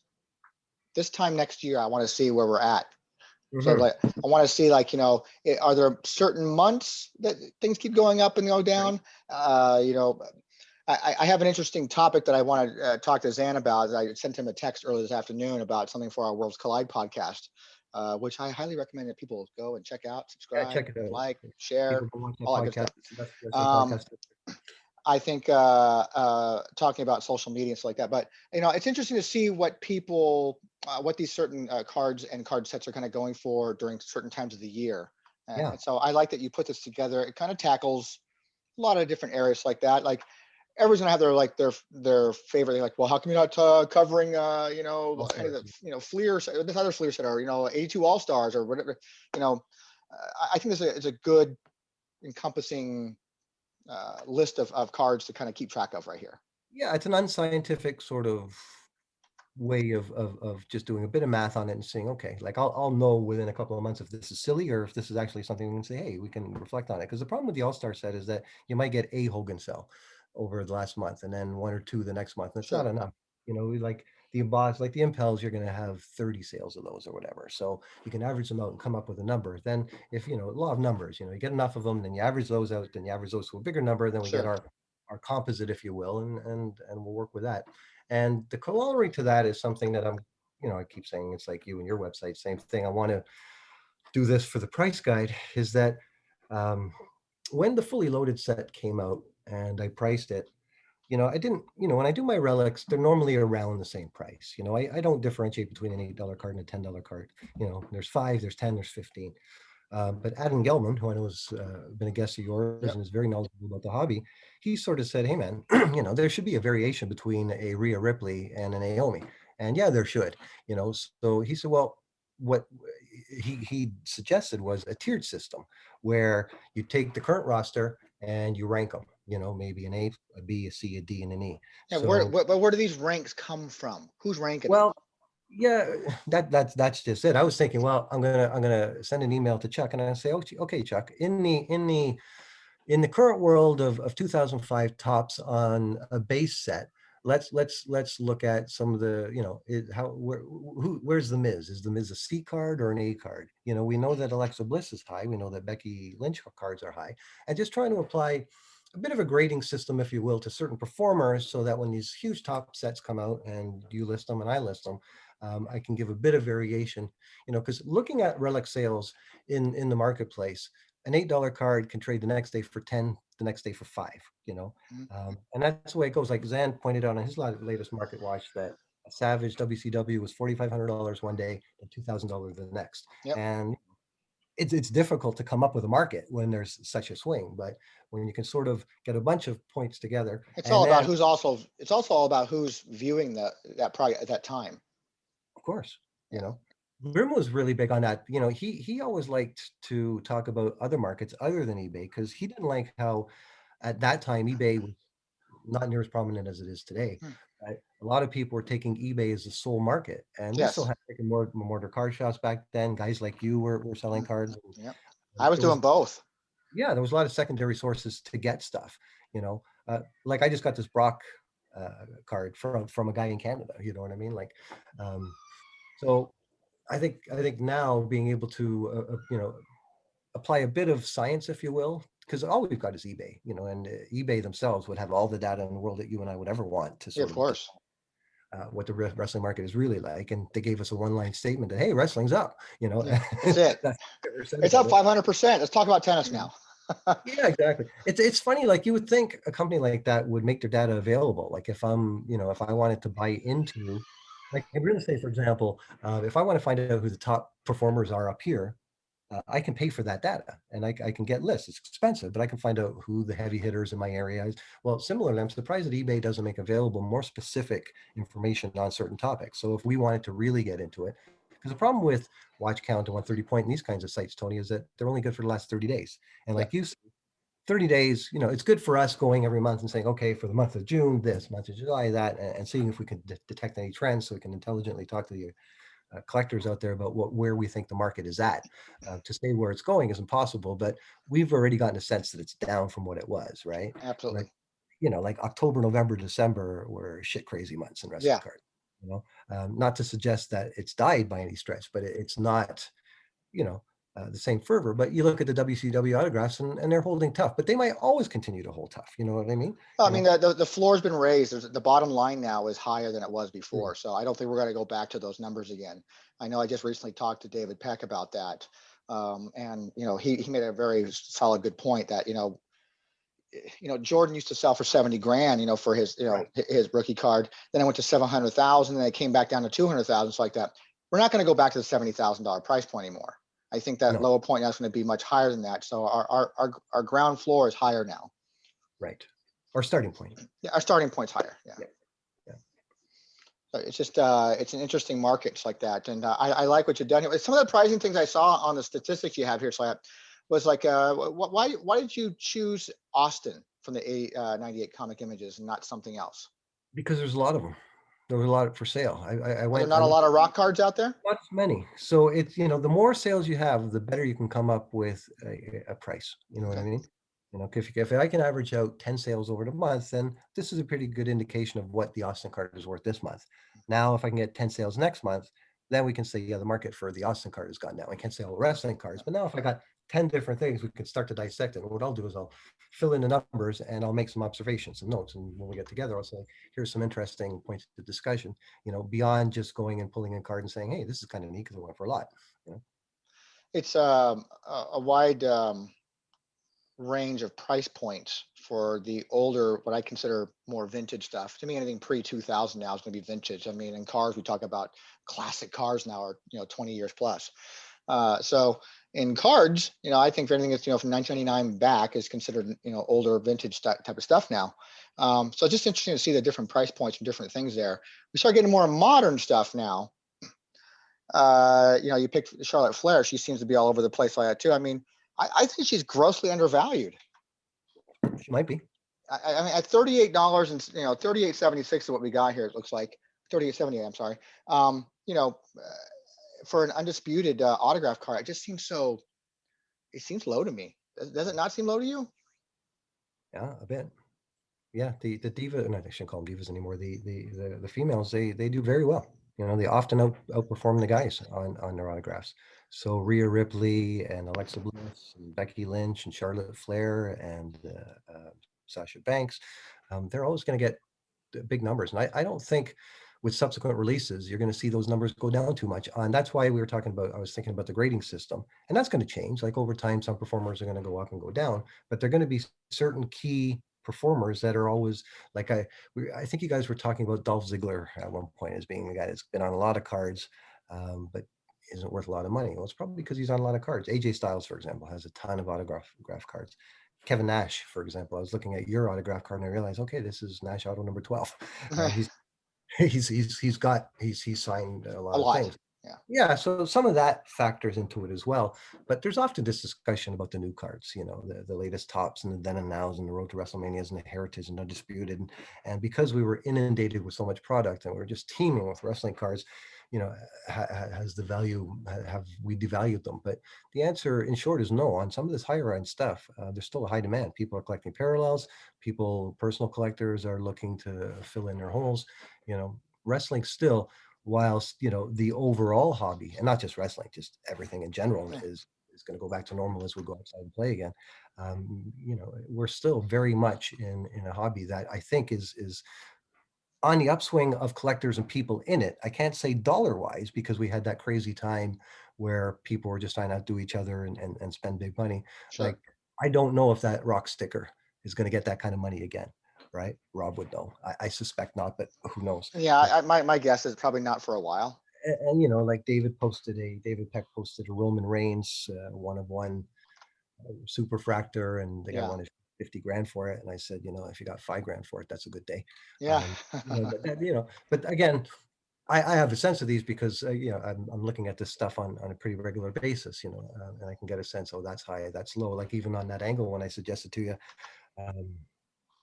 time next year. I want to see where we're at. So like, I want to see, like, are there certain months that things keep going up and go down? I have an interesting topic that I want to talk to Zan about. I sent him a text earlier this afternoon about something for our Worlds Collide podcast, which I highly recommend that people go and check out, subscribe, Yeah, check it out. like, share, all that good stuff. Podcast. I think talking about social media and stuff like that, but it's interesting to see what people, what these certain cards and card sets are kind of going for during certain times of the year. And so I like that you put this together. It kind of tackles a lot of different areas like that. Like, everyone's gonna have their favorite. They're like, well, how come you're not covering kind of the Fleer, this other Fleer set, or 82 All Stars or whatever. I think it's a good encompassing list of cards to kind of keep track of right here. Yeah, it's an unscientific sort of way of just doing a bit of math on it and saying, okay, like I'll know within a couple of months if this is silly or if this is actually something we can say, hey, we can reflect on it. Because the problem with the All-Star set is that you might get a Hogan cell over the last month and then 1 or 2 the next month. And it's not enough. Like the embossed, like the Impels, you're going to have 30 sales of those or whatever. So you can average them out and come up with a number. Then if, law of numbers, you get enough of them, then you average those out, then you average those to a bigger number, then we get our composite, if you will, and we'll work with that. And the corollary to that is something that I keep saying, it's like you and your website, same thing. I want to do this for the price guide, is that when the fully loaded set came out and I priced it, I didn't, when I do my relics, they're normally around the same price. I don't differentiate between an $8 card and a $10 card. There's 5, there's 10, there's 15. But Adam Gelman, who I know has been a guest of yours and is very knowledgeable about the hobby, he sort of said, hey, man, there should be a variation between a Rhea Ripley and an Naomi. And yeah, there should, so he said, well, what he suggested was a tiered system where you take the current roster and you rank them, maybe an A, a B, a C, a D, and an E. Yeah, so, where do these ranks come from? Who's ranking? Well, yeah, that's just it. I was thinking, well, I'm gonna send an email to Chuck and I say, okay, Chuck, in the current world of 2005 tops on a base set, let's look at some of the, where's the Miz? Is the Miz a C card or an A card? We know that Alexa Bliss is high. We know that Becky Lynch cards are high, and just trying to apply a bit of a grading system, if you will, to certain performers, so that when these huge top sets come out and you list them and I list them, I can give a bit of variation, because looking at relic sales in the marketplace, an $8 card can trade the next day for 10, the next day for 5, and that's the way it goes. Like Zan pointed out on his latest market watch, that a Savage WCW was $4,500 one day and $2,000 the next. And it's difficult to come up with a market when there's such a swing, but when you can sort of get a bunch of points together, it's all about who's also all about who's viewing that product at that time. Of course, Grim was really big on that. He always liked to talk about other markets other than eBay, because he didn't like how at that time eBay was not near as prominent as it is today. Right? A lot of people were taking eBay as the sole market, and we still had brick and mortar card shops back then. Guys like you were selling cards. Yeah, I was doing both. Yeah, there was a lot of secondary sources to get stuff. Like I just got this Brock card from a guy in Canada. You know what I mean? Like, so I think now being able to apply a bit of science, if you will, because all we've got is eBay, and eBay themselves would have all the data in the world that you and I would ever want to sort of what the wrestling market is really like. And they gave us a one-line statement that, hey, wrestling's up, That's it. It's up 500%. Let's talk about tennis now. Yeah, exactly. It's funny, like you would think a company like that would make their data available. Like if I'm, if I wanted to buy into, like in real estate, for example, if I want to find out who the top performers are up here, I can pay for that data and I can get lists. It's expensive, but I can find out who the heavy hitters in my area is. Well, similarly, I'm surprised that eBay doesn't make available more specific information on certain topics. So if we wanted to really get into it, because the problem with watch count and 130 point and these kinds of sites, Tony, is that they're only good for the last 30 days. And Yeah, like you said, 30 days, it's good for us going every month and saying, okay, for the month of June, this month of July, that, and seeing if we can detect any trends so we can intelligently talk to the collectors out there about where we think the market is at. To say where it's going is impossible, but we've already gotten a sense that it's down from what it was, right? Like, absolutely. like October, November, December were shit crazy months in wrestling Yeah. cards. Not to suggest that it's died by any stretch, but it's not, you know, the same fervor. But you look at the WCW autographs and they're holding tough, but they might always continue to hold tough. You know what I mean? Well, I You mean, know, the floor's been raised. The bottom line now is higher than it was Mm. before. So I don't think we're going to go back to those numbers again. I know I just recently talked to David Peck about that. And he made a very solid, good point that, Jordan used to sell for 70 grand, for his, Right. his rookie card. Then it went to 700,000, and then it came back down to 200,000. So like that. We're not going to go back to the $70,000 price point anymore. I think that No. lower point now is going to be much higher than that. So our ground floor is higher now. Right. Our starting point. Yeah, our starting point's higher. Yeah. Yeah. Yeah. So it's just it's an interesting market. It's like that, and I like what you've done here. Some of the pricing things I saw on the statistics you have here, so I was like, why did you choose Austin from the 98 comic images and not something else? Because there's a lot of them. There was a lot for sale. Are there I not a looked. lot of rock cards out there? Not as many. So it's, the more sales you have, the better you can come up with a price. You know what I Okay. mean? If I can average out 10 sales over the month, then this is a pretty good indication of what the Austin card is worth this month. Now, if I can get 10 sales next month, then we can say, yeah, the market for the Austin card has gone down. I can't say all wrestling cards, but now if I got 10 different things, we can start to dissect it. And what I'll do is I'll fill in the numbers and I'll make some observations, some notes. And when we get together, I'll say, here's some interesting points of discussion, beyond just going and pulling in a card and saying, hey, this is kind of neat because it went for a lot. You know? It's a wide range of price points for the older, what I consider more vintage stuff. To me, anything pre 2000 now is going to be vintage. I mean, in cars, we talk about classic cars now are 20 years plus. So in cards, I think for anything that's from 1999 back is considered older vintage type of stuff now. So it's just interesting to see the different price points and different things there. We start getting more modern stuff now. You picked Charlotte Flair. She seems to be all over the place like that too. I mean, I think she's grossly undervalued. She might be. I mean, at $38 and 38.76 is what we got here. It looks like 38.78. I'm sorry. For an undisputed autograph card, it just seems so. It seems low to me. Does it not seem low to you? Yeah, a bit. Yeah, the diva, no, I shouldn't call them divas anymore. The females, they do very well. They often outperform the guys on their autographs. So Rhea Ripley and Alexa Bliss and Becky Lynch and Charlotte Flair and Sasha Banks, they're always going to get big numbers. And I don't think with subsequent releases, you're going to see those numbers go down too much. And that's why we were talking about, I was thinking about the grading system. And that's going to change. Like over time, some performers are going to go up and go down, but they're going to be certain key performers that are always like I think you guys were talking about Dolph Ziggler at one point as being a guy that's been on a lot of cards, but isn't worth a lot of money. Well, it's probably because he's on a lot of cards. AJ Styles, for example, has a ton of autograph cards. Kevin Nash, for example, I was looking at your autograph card and I realized, okay, this is Nash auto number 12. He's he's signed a A lot of lot. things. Yeah. Yeah, so some of that factors into it as well. But there's often this discussion about the new cards, the latest tops and the then and nows and the road to WrestleManias and the heritage and undisputed. And because we were inundated with so much product and we were just teeming with wrestling cards, has the value, have we devalued them? But the answer in short is no. On some of this higher end stuff, there's still a high demand. People are collecting parallels. Personal collectors are looking to fill in their holes. Wrestling still, whilst the overall hobby, and not just wrestling, just everything in general, Yeah. is going to go back to normal as we go outside and play again. We're still very much in a hobby that I think is on the upswing of collectors and people in it. I can't say dollar wise because we had that crazy time where people were just trying to outdo each other and spend big money. Sure. Like I don't know if that rock sticker is going to get that kind of money again, right? Rob would know. I suspect not, but who knows? Yeah, But my guess is probably not for a while. and like David Peck posted a Roman Reigns one of one superfractor, and the guy Yeah, wanted 50 grand for it, and I said, if you got 5 grand for it, that's a good day. yeah, But again, I have a sense of these because I'm looking at this stuff on a pretty regular basis, and I can get a sense, oh, that's high, that's low. Like even on that angle when I suggested to you, um,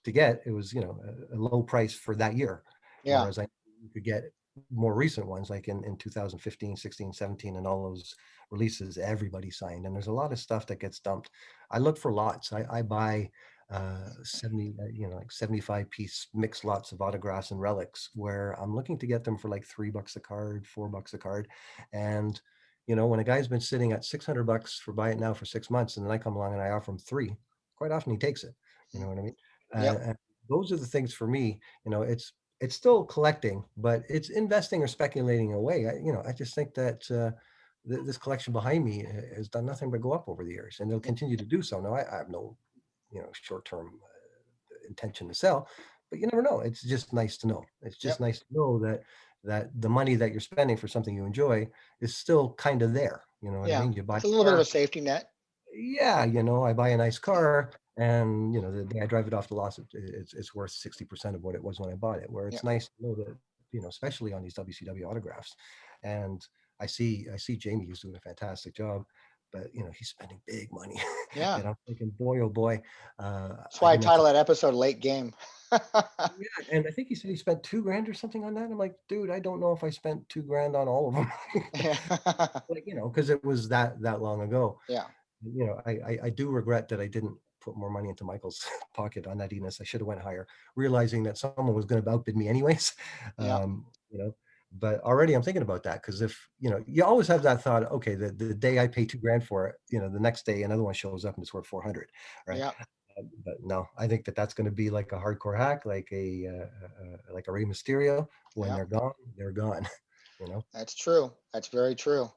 to get, it was a low price for that year, yeah, whereas you could get more recent ones like in 2015, 16, 17, and all those releases everybody signed, and there's a lot of stuff that gets dumped. I look for lots. I buy 70 like 75 piece mixed lots of autographs and relics where I'm looking to get them for like $3 a card, $4 a card. And when a guy's been sitting at $600 for buy it now for 6 months, and then I come along and I offer him three, quite often he takes it. You know what I mean? yep, And those are the things for me. It's still collecting, but it's investing or speculating away. I just think that this collection behind me has done nothing but go up over the years, and it'll continue to do so. Now, I have no, short-term intention to sell, but you never know. It's just nice to know. It's just yep, nice to know that the money that you're spending for something you enjoy is still kind of there. You know what I yeah. mean? You buy It's a a little bit of a car, safety net. yeah, I buy a nice car, and the day I drive it off the lot, it's worth 60% of what it was when I bought it. Where it's Yep, nice to know that, especially on these WCW autographs. And I see Jamie, who's doing a fantastic job, but he's spending big money. yeah. And I'm thinking, boy, oh boy, That's I why I didn't have to. titled that episode "Late Game." Yeah, and I think he said he spent 2 grand or something on that. I'm like, dude, I don't know if I spent 2 grand on all of them. Yeah, Like, because it was that long ago. yeah, I do regret that I didn't put more money into Michael's pocket on that Enos. I should have went higher, realizing that someone was going to outbid me anyways. yeah, Um, you know, but already I'm thinking about that because if you always have that thought, okay, the day I pay 2 grand for it, the next day another one shows up and it's worth 400, right? yeah, But no, I think that that's going to be like a hardcore hack, like a Rey Mysterio. When yeah. they're gone, they're gone. You know. That's true. That's very true.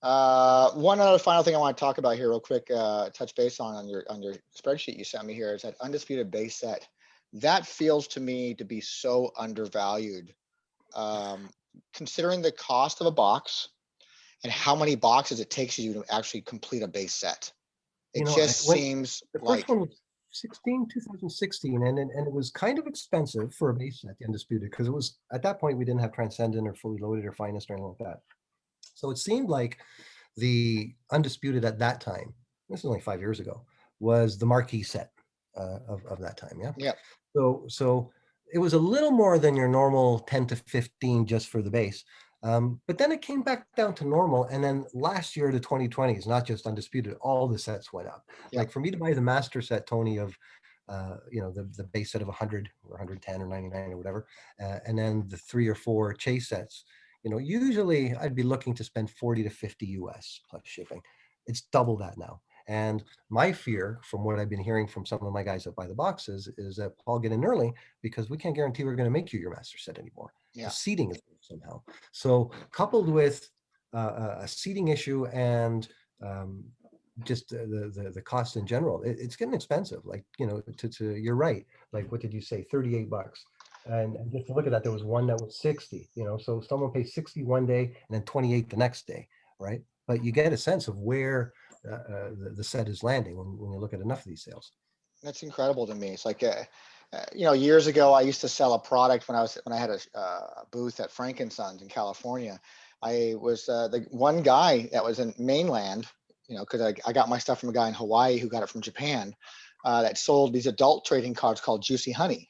One other final thing I want to talk about here, real quick, touch base on your spreadsheet you sent me here is that undisputed base set. That feels to me to be so undervalued, um, considering the cost of a box and how many boxes it takes you to actually complete a base set. It just When seems the first like, one was 2016, and it was kind of expensive for a base set, the Undisputed, because it was at that point we didn't have Transcendent or Fully Loaded or Finest or anything like that. So it seemed like the Undisputed at that time, this is only 5 years ago, was the marquee set of that time. Yeah. yeah, So it was a little more than your normal 10 to 15 just for the base. But then it came back down to normal. And then last year, the 2020s, not just Undisputed, all the sets went up. yeah, Like for me to buy the master set, Tony, of the base set of 100 or 110 or 99 or whatever, and then the 3 or 4 chase sets, usually I'd be looking to spend 40 to 50 US plus shipping. It's double that now. And my fear, from what I've been hearing from some of my guys that buy the boxes, is that Paul, get in early because we can't guarantee we're going to make you your master set anymore. The yeah. seating is somehow. So coupled with a seating issue and just the cost in general, it's getting expensive. Like to you're right. Like what did you say? $38. And just to look at that, there was one that was 60. So someone pays 60 one day and then 28 the next day, right? But you get a sense of where the set is landing when you look at enough of these sales. That's incredible to me. It's like, years ago, I used to sell a product when I had a booth at Frankensons in California. I was the one guy that was in mainland, because I got my stuff from a guy in Hawaii who got it from Japan, that sold these adult trading cards called Juicy Honey.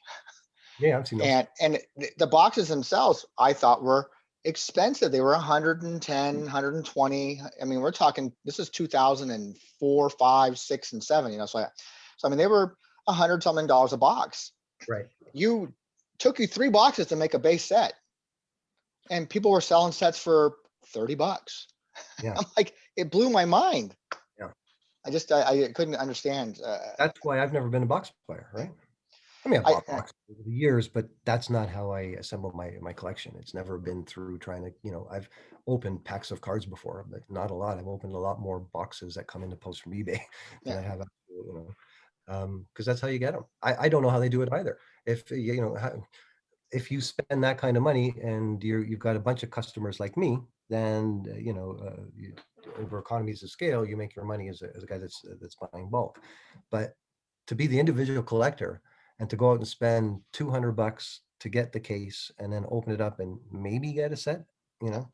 Yeah, I've seen those. And the boxes themselves, I thought were expensive. They were 110, 120. I mean, we're talking, this is 2004, 5, 6, and 7, so I mean, they were $100 something a box. Right. You took you 3 boxes to make a base set, and people were selling sets for $30. Yeah. I'm like, it blew my mind. Yeah. I couldn't understand. That's why I've never been a box player, right? I mean, I I bought boxes over the years, but that's not how I assemble my collection. It's never been through trying to, I've opened packs of cards before, but not a lot. I've opened a lot more boxes that come into post from eBay than yeah, I have you know, because that's how you get them. I don't know how they do it either. If you know, if you spend that kind of money and you've got a bunch of customers like me, then you know, over economies of scale, you make your money as a guy that's buying bulk. But to be the individual collector and to go out and spend $200 to get the case and then open it up and maybe get a set, you know,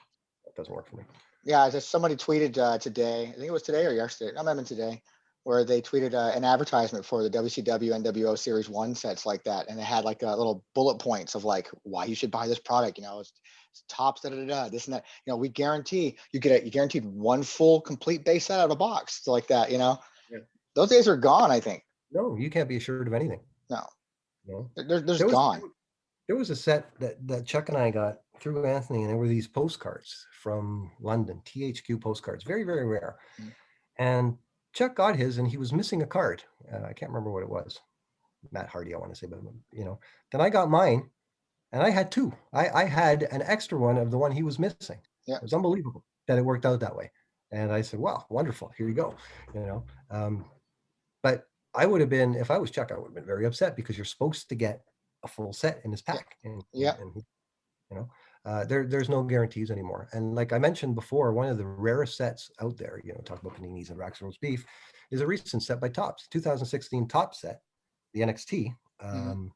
that doesn't work for me. Yeah, just somebody tweeted today. I think it was today or yesterday. I mean today, where they tweeted an advertisement for the WCW NWO Series 1 sets like that, and it had like a little bullet points of like why you should buy this product. You know, it's tops, da da da, this and that. You know, we guarantee you guaranteed one full complete base set out of a box, so like that. You know, Yeah. those days are gone. I think. No, you can't be assured of anything. No, You know, there's there was gone. there was a set that Chuck and I got through Anthony, and there were these postcards from London, THQ postcards, very, very rare. Mm. And Chuck got his, and he was missing a card. I can't remember what it was. Matt Hardy, I want to say, but you know. Then I got mine, and I had two. I had an extra one of the one he was missing. Yeah. It was unbelievable that it worked out that way. And I said, "Wow, wonderful! Here you go." You know, but I would have been, if I was Chuck, I would have been very upset because you're supposed to get a full set in his pack, Yeah. and you know, there's no guarantees anymore. And like I mentioned before, one of the rarest sets out there, you know, talk about paninis and racks of roast beef, is a recent set by Topps, 2016 Topps set, the NXT, Mhm.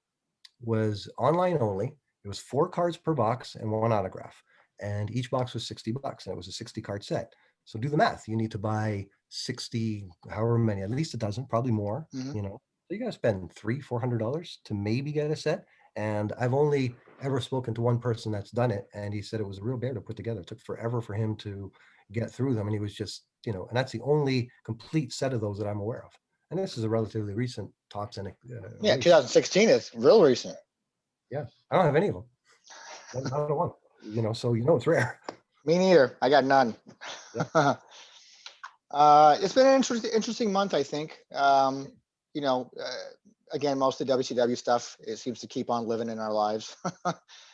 was online only. It was 4 cards per box and 1 autograph, and each box was $60, and it was a 60 card set. So do the math. You need to buy 60, however many, at least a dozen, probably more. Mhm. You know, so you got to spend $300-400 to maybe get a set. And I've only ever spoken to one person that's done it, and he said it was a real bear to put together. It took forever for him to get through them, and he was just, you know, and that's the only complete set of those that I'm aware of. And this is a relatively recent Topps and Yeah, release. 2016 is real recent. Yeah, I don't have any of them. Not a one. You know, so you know it's rare. Me neither. I got none. Yeah. It's been an interesting month, I think. You know, again, most of the WCW stuff, it seems to keep on living in our lives.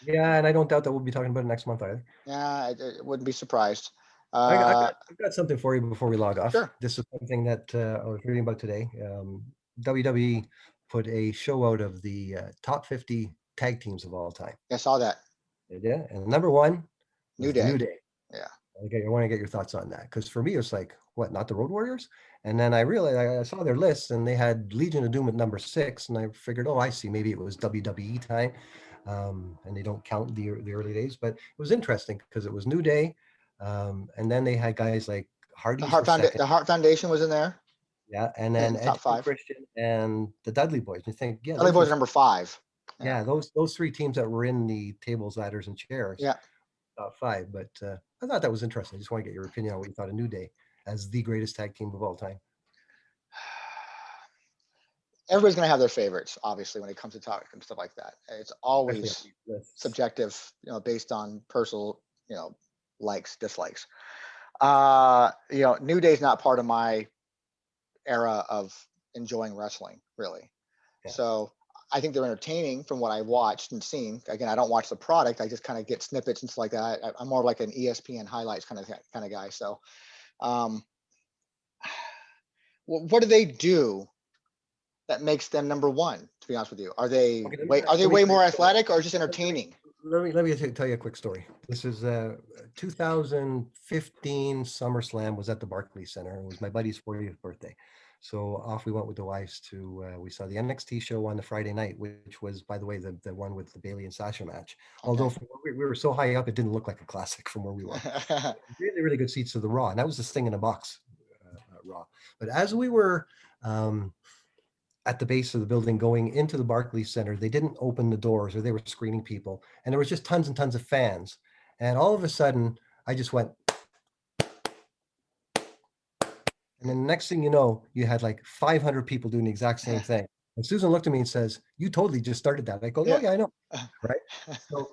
Yeah, and I don't doubt that we'll be talking about it next month either. Yeah, I wouldn't be surprised. I've got something for you before we log off. Sure. This is something that I was reading about today. WWE put a show out of the top 50 tag teams of all time. I saw that. Yeah, and number one New was the Day. New Day. Yeah. Okay, I want to get your thoughts on that because for me it's like, what, not the Road Warriors? And then I realized I saw their list and they had Legion of Doom at number 6, and I figured, oh, I see, maybe it was WWE time, and they don't count the early days. But it was interesting because it was New Day, and then they had guys like Hardy's were second, The Hart Foundation was in there. yeah, and In then the Edge top and 5. Christian and the Dudley Boys. And you think, yeah, Dudley those Boys are, number 5. yeah, those 3 teams that were in the tables, ladders, and chairs. Yeah. Top 5, but I thought that was interesting. I just want to get your opinion on what you thought of New Day as the greatest tag team of all time. Everybody's gonna have their favorites, obviously, when it comes to talk and stuff like that. It's always subjective, you know, based on personal, you know, likes, dislikes. You know, New Day's not part of my era of enjoying wrestling, really. Yeah. So I think they're entertaining from what I watched and seen. Again, I don't watch the product; I just kind of get snippets and stuff like that. I'm more like an ESPN highlights kind of guy. So, what do they do that makes them number one? To be honest with you, are they way more athletic or just entertaining? Let me tell you a quick story. This is 2015 SummerSlam was at the Barclays Center. It was my buddy's 40th birthday. So off we went with the wives to, we saw the NXT show on the Friday night, which was, by the way, the one with the Bailey and Sasha match. Okay. Although we were so high up, it didn't look like a classic from where we were. Really, really good seats to the Raw. And that was the Sting in a Box Raw. But as we were at the base of the building going into the Barclays Center, they didn't open the doors, or they were screening people. And there was just tons and tons of fans. And all of a sudden, I just went, and then the next thing you know, you had like 500 people doing the exact same thing. And Susan looked at me and says, "You totally just started that." I go, "Oh yeah, I know." Right? So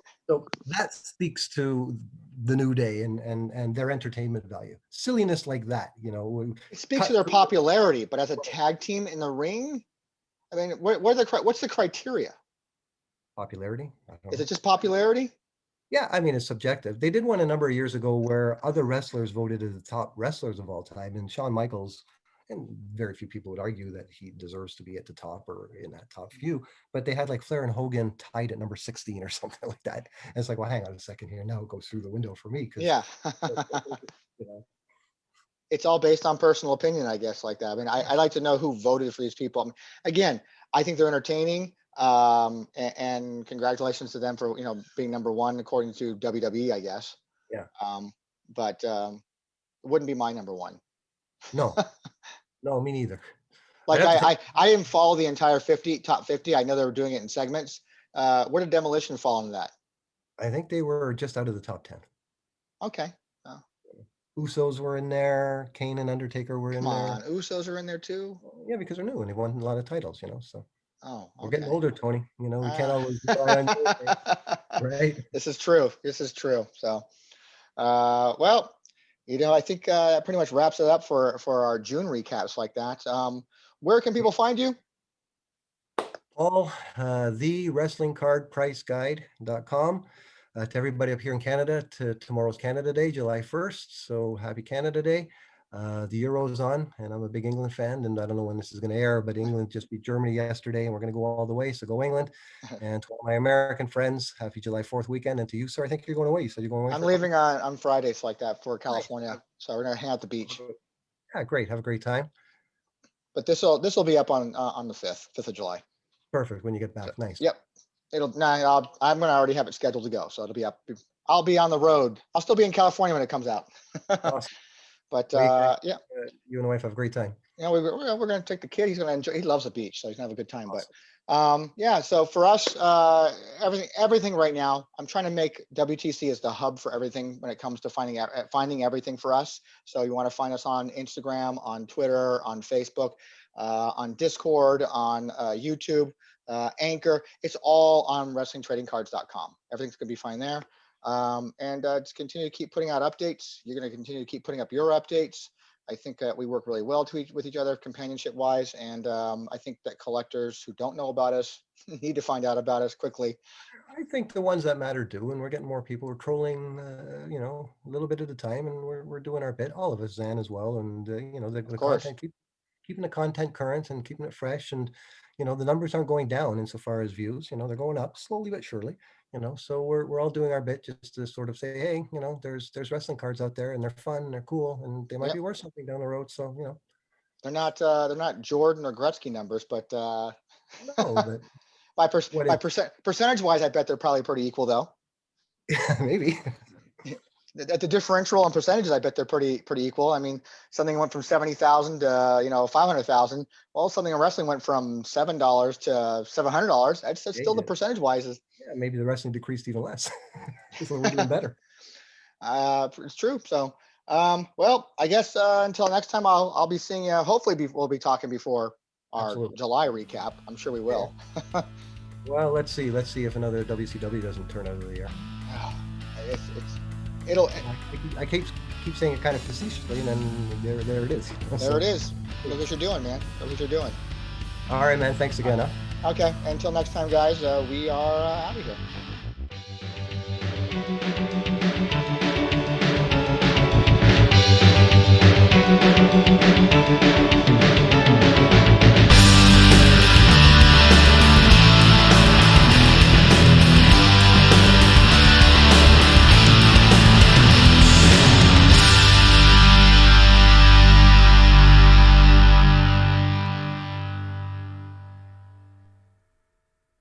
that speaks to the New Day and their entertainment value. Silliness like that, you know. It speaks to their popularity, but as a tag team in the ring, I mean, what's the criteria? Popularity? Is it just popularity? Yeah, I mean, it's subjective. They did one a number of years ago where other wrestlers voted as the top wrestlers of all time, and Shawn Michaels and very few people would argue that he deserves to be at the top or in that top few, but they had like Flair and Hogan tied at number 16 or something like that. And it's like, well, hang on a second here. Now it goes through the window for me because, Yeah. you know, It's all based on personal opinion, I guess, like that. I mean, I like to know who voted for these people. I mean, again, I think they're entertaining. And congratulations to them for, being number one according to WWE, I guess. yeah, But it wouldn't be my number one. no, no, me neither. I'd Like have to think. I didn't follow the entire top 50. I know they were doing it in segments. Where did Demolition fall into that? I think they were just out of the top 10. Okay. Oh, Usos were in there. Kane and Undertaker were come in there. on. Usos are in there too. Yeah, because they're new and they won a lot of titles, so. Oh, We're okay. getting older, Tony. We can't Ah. always rely on you, right? This is true. This is true. So, well, I think that pretty much wraps it up for our June recaps like that. Where can people find you? All the wrestlingcardpriceguide.com. To everybody up here in Canada, to tomorrow's Canada Day, July 1st. So happy Canada Day. The Euro's on, and I'm a big England fan, and I don't know when this is going to air, but England just beat Germany yesterday, and we're going to go all the way. So go England. And to all my American friends, happy July 4th weekend. And to you, sir, I think you're going away. You said you're going away. I'm leaving on Fridays like that for California. Nice. So we're gonna hang out at the beach. Yeah, great. Have a great time. But this will be up on the 5th of July. Perfect. When you get back. So, nice. Yep. I'm gonna already have it scheduled to go, so it'll be up. I'll be on the road. I'll still be in California when it comes out. Awesome. But yeah, you and the wife have a great time. Yeah, we're gonna take the kid. He's gonna enjoy. He loves the beach, so he's gonna have a good time. Awesome. But yeah. So for us, everything right now, I'm trying to make WTC as the hub for everything when it comes to finding everything for us. So you want to find us on Instagram, on Twitter, on Facebook, on Discord, on YouTube, Anchor. It's all on WrestlingTradingCards.com. Everything's gonna be fine there. And just continue to keep putting out updates. You're going to continue to keep putting up your updates. I think that we work really well with each other, companionship wise. And I think that collectors who don't know about us need to find out about us quickly. I think the ones that matter do, and we're getting more people. We're trolling, a little bit at a time, and we're doing our bit. All of us, Zan as well, and the content, keeping the content current and keeping it fresh. And the numbers aren't going down insofar as views. They're going up slowly but surely. So we're all doing our bit just to sort of say, hey, there's wrestling cards out there, and they're fun, and they're cool, and they might be worth something down the road. So they're not Jordan or Gretzky numbers, but no, but by percentage wise, I bet they're probably pretty equal though. Maybe. At the differential on percentages, I bet they're pretty equal. I mean, something went from 70,000 to 500,000. Well, something in wrestling went from $7 to $700. That's still the percentage wise. Yeah, maybe the wrestling decreased even less. So we're doing better. It's true. So, well, I guess until next time, I'll be seeing you. Hopefully, we'll be talking before our July recap. I'm sure we will. Yeah. Well, let's see if another WCW doesn't turn out of the year. I keep saying it kind of facetiously, and then there it is. There it is. Look what you're doing, man. Look what you're doing. All right, man. Thanks again. Okay. Until next time, guys. We are out of here.